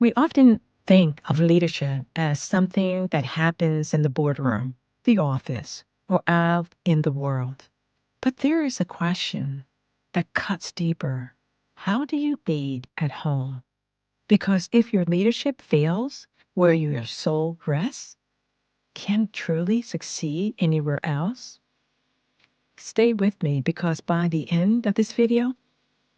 We often think of leadership as something that happens in the boardroom, the office, or out in the world. But there is a question that cuts deeper. How do you lead at home? Because if your leadership fails where your soul rests, can it truly succeed anywhere else? Stay with me because by the end of this video,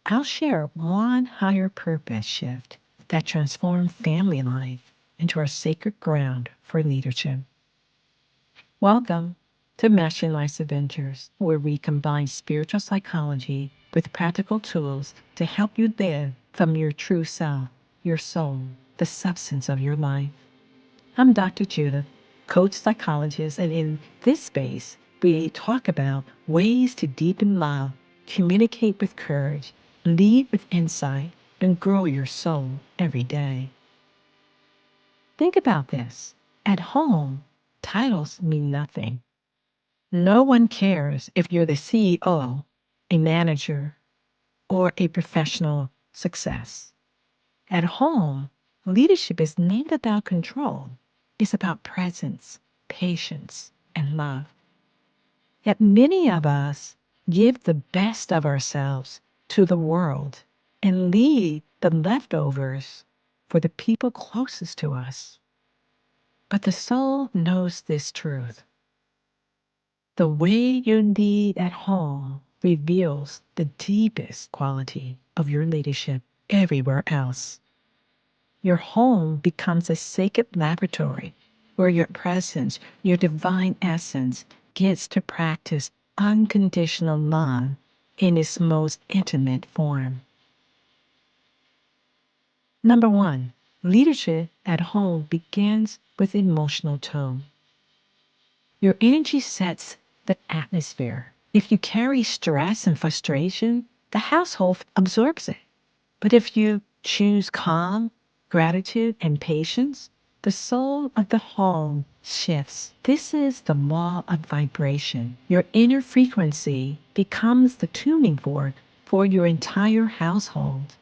I'll share one higher purpose shift that transformed family life into our sacred ground for leadership. Welcome to Mastering Life's Adventures, where we combine spiritual psychology with practical tools to help you live from your true self, your soul, the substance of your life. I'm Dr. Judith, coach psychologist, and in this space, we talk about ways to deepen love, communicate with courage, lead with insight, and grow your soul every day. Think about this. At home, titles mean nothing. No one cares if you're the CEO, a manager, or a professional success. At home, leadership is not about control. It's about presence, patience, and love. Yet many of us give the best of ourselves to the world and leave the leftovers for the people closest to us. But the soul knows this truth. The way you lead at home reveals the deepest quality of your leadership everywhere else. Your home becomes a sacred laboratory where your presence, your divine essence, gets to practice unconditional love in its most intimate form. Number one, leadership at home begins with emotional tone. Your energy sets the atmosphere. If you carry stress and frustration, the household absorbs it. But if you choose calm, gratitude, and patience, the soul of the home shifts. This is the law of vibration. Your inner frequency becomes the tuning fork for your entire household.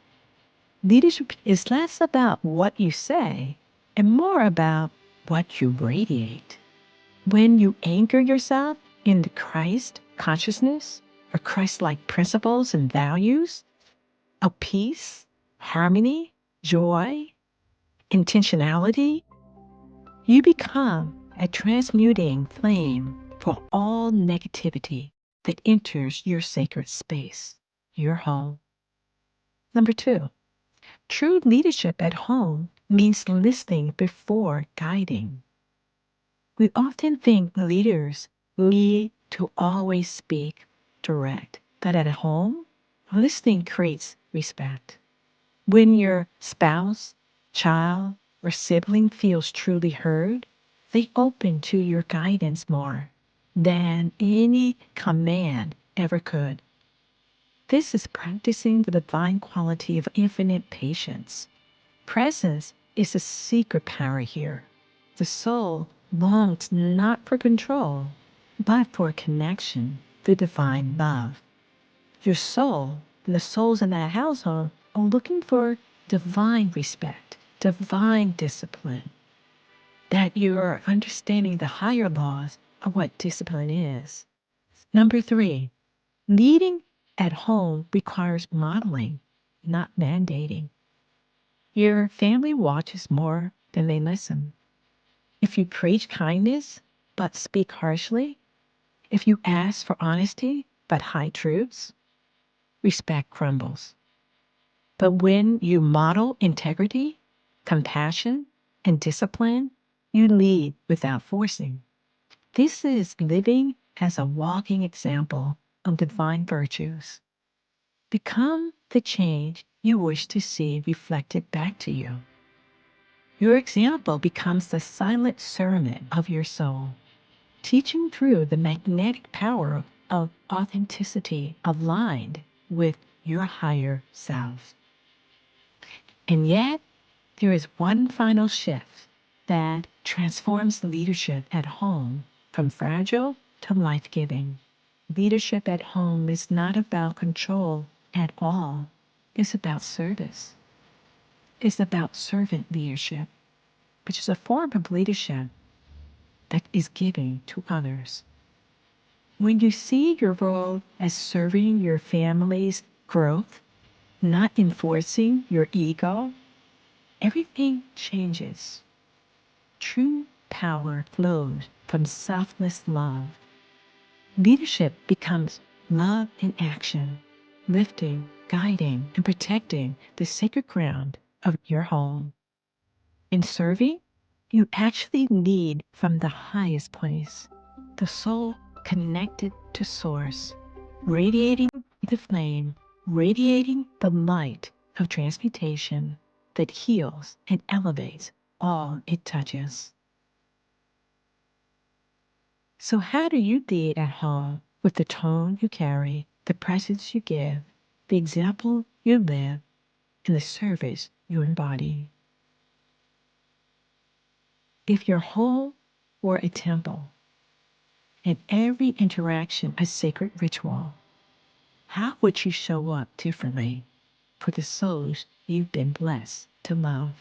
Leadership is less about what you say and more about what you radiate. When you anchor yourself in the Christ consciousness or Christ-like principles and values of peace, harmony, joy, intentionality, you become a transmuting flame for all negativity that enters your sacred space, your home. Number two, true leadership at home means listening before guiding. We often think leaders need to always speak direct, but at home, listening creates respect. When your spouse, child, or sibling feels truly heard, they open to your guidance more than any command ever could. This is practicing the divine quality of infinite patience. Presence is a secret power here. The soul longs not for control, but for connection to divine love. Your soul and the souls in that household are looking for divine respect, divine discipline, that you are understanding the higher laws of what discipline is. Number three, leading at home requires modeling, not mandating. Your family watches more than they listen. If you preach kindness but speak harshly, if you ask for honesty but hide truths, respect crumbles. But when you model integrity, compassion, and discipline, you lead without forcing. This is living as a walking example of divine virtues. Become the change you wish to see reflected back to you. Your example becomes the silent sermon of your soul, teaching through the magnetic power of authenticity aligned with your higher self. And yet, there is one final shift that transforms leadership at home from fragile to life-giving. Leadership at home is not about control at all. It's about service. is about servant leadership, which is a form of leadership that is giving to others. When you see your role as serving your family's growth, not enforcing your ego, everything changes. True power flows from selfless love. Leadership becomes love in action, lifting, guiding, and protecting the sacred ground of your home. In serving, you actually lead from the highest place, the soul connected to Source, radiating the flame, radiating the light of transmutation that heals and elevates all it touches. So how do you lead at home with the tone you carry, the presence you give, the example you live, and the service you embody? If your home were a temple and every interaction a sacred ritual, how would you show up differently for the souls you've been blessed to love?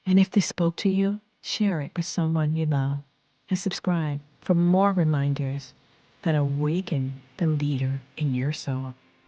And if this spoke to you, share it with someone you love and subscribe for more reminders that awaken the leader in your soul.